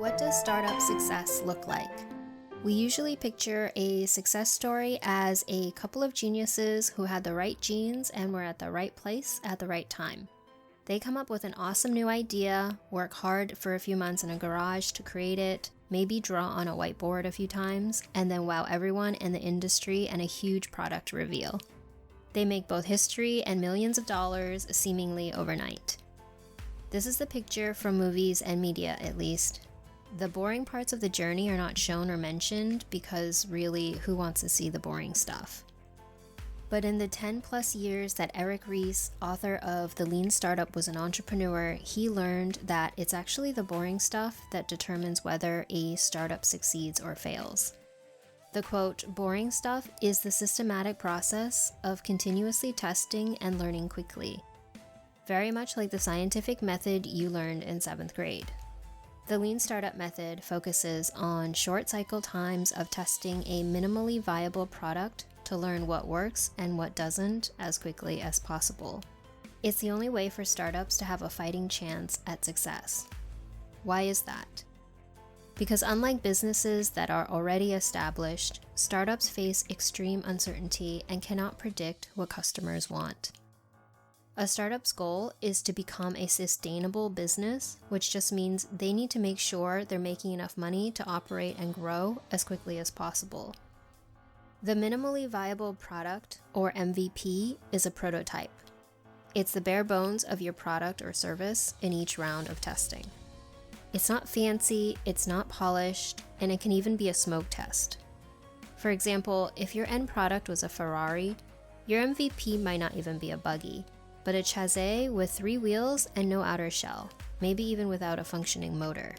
What does startup success look like? We usually picture a success story as a couple of geniuses who had the right genes and were at the right place at the right time. They come up with an awesome new idea, work hard for a few months in a garage to create it, maybe draw on a whiteboard a few times, and then wow everyone in the industry and a huge product reveal. They make both history and millions of dollars seemingly overnight. This is the picture from movies and media, at least. The boring parts of the journey are not shown or mentioned because really, who wants to see the boring stuff? But in the 10 plus years that Eric Ries, author of The Lean Startup, was an entrepreneur, he learned that it's actually the boring stuff that determines whether a startup succeeds or fails. The quote, "boring stuff is the systematic process of continuously testing and learning quickly. Very much like the scientific method you learned in 7th grade. The Lean Startup method focuses on short cycle times of testing a minimally viable product to learn what works and what doesn't as quickly as possible. It's the only way for startups to have a fighting chance at success." Why is that? Because unlike businesses that are already established, startups face extreme uncertainty and cannot predict what customers want. A startup's goal is to become a sustainable business, which just means they need to make sure they're making enough money to operate and grow as quickly as possible. The minimally viable product, or MVP, is a prototype. It's the bare bones of your product or service in each round of testing. It's not fancy, it's not polished, and it can even be a smoke test. For example, if your end product was a Ferrari, your MVP might not even be a buggy, but a chassis with 3 wheels and no outer shell, maybe even without a functioning motor.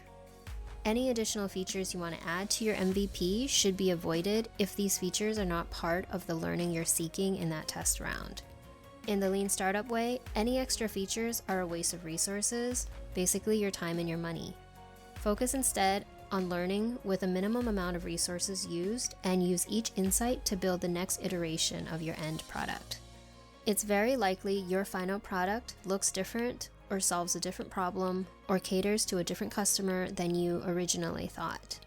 Any additional features you want to add to your MVP should be avoided if these features are not part of the learning you're seeking in that test round. In the Lean Startup way, any extra features are a waste of resources, basically your time and your money. Focus instead on learning with a minimum amount of resources used and use each insight to build the next iteration of your end product. It's very likely your final product looks different or solves a different problem or caters to a different customer than you originally thought.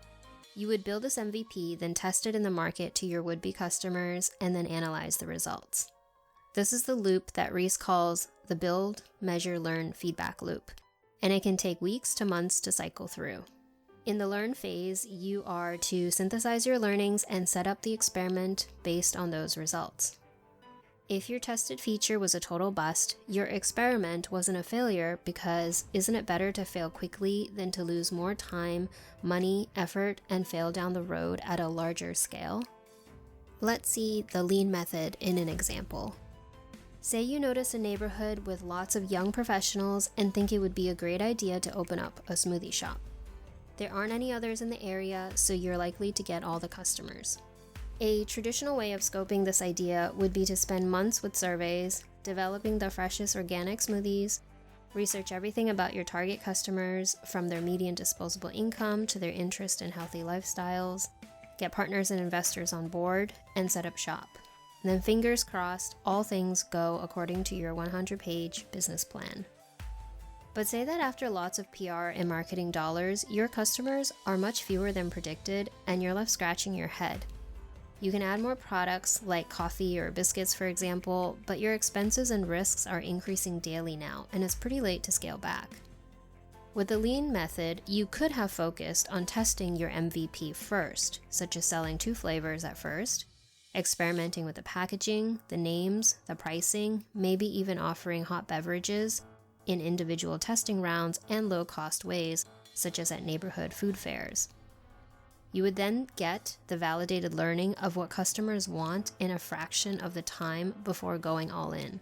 You would build this MVP, then test it in the market to your would-be customers, and then analyze the results. This is the loop that Ries calls the build, measure, learn feedback loop, and it can take weeks to months to cycle through. In the learn phase, you are to synthesize your learnings and set up the experiment based on those results. If your tested feature was a total bust, your experiment wasn't a failure because isn't it better to fail quickly than to lose more time, money, effort, and fail down the road at a larger scale? Let's see the lean method in an example. Say you notice a neighborhood with lots of young professionals and think it would be a great idea to open up a smoothie shop. There aren't any others in the area, so you're likely to get all the customers. A traditional way of scoping this idea would be to spend months with surveys, developing the freshest organic smoothies, research everything about your target customers, from their median disposable income to their interest in healthy lifestyles, get partners and investors on board, and set up shop. And then fingers crossed, all things go according to your 100-page business plan. But say that after lots of PR and marketing dollars, your customers are much fewer than predicted, and you're left scratching your head. You can add more products like coffee or biscuits, for example, but your expenses and risks are increasing daily now, and it's pretty late to scale back. With the lean method, you could have focused on testing your MVP first, such as selling 2 flavors at first, experimenting with the packaging, the names, the pricing, maybe even offering hot beverages in individual testing rounds and low-cost ways, such as at neighborhood food fairs. You would then get the validated learning of what customers want in a fraction of the time before going all in.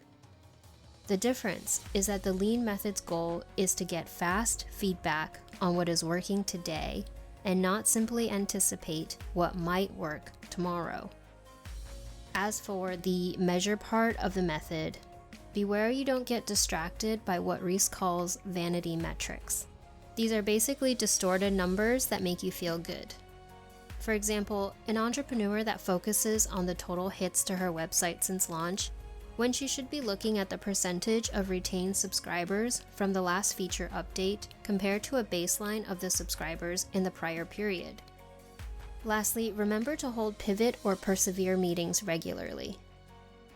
The difference is that the lean method's goal is to get fast feedback on what is working today and not simply anticipate what might work tomorrow. As for the measure part of the method, beware you don't get distracted by what Ries calls vanity metrics. These are basically distorted numbers that make you feel good. For example, an entrepreneur that focuses on the total hits to her website since launch Once you should be looking at the percentage of retained subscribers from the last feature update compared to a baseline of the subscribers in the prior period. Lastly, remember to hold pivot or persevere meetings regularly.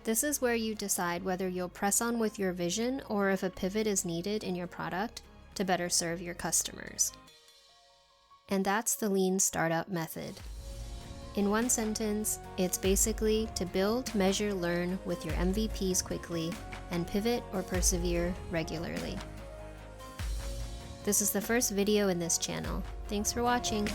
This is where you decide whether you'll press on with your vision or if a pivot is needed in your product to better serve your customers. And that's the lean startup method. In one sentence, it's basically to build, measure, learn with your MVPs quickly and pivot or persevere regularly. This is the first video in this channel. Thanks for watching.